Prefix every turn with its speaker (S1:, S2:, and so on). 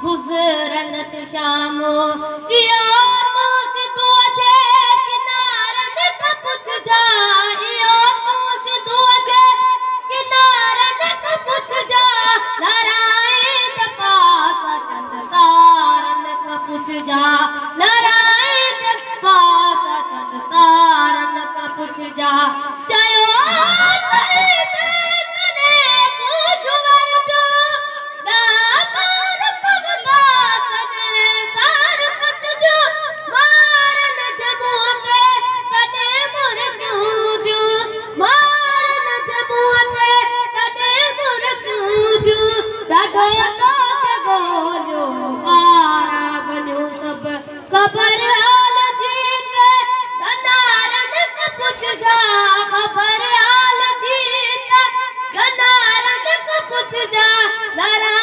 S1: गुज़रन शामो इहो तूं सिधो अचे किनारनि खां पुछजा इहो तूं सिधो अचे किनारनि खां पुछजा लड़ाई जे पास चंद तारनि खां पुछजा लड़ाई जे पास चंद तारनि खां पुछजा चयो Lara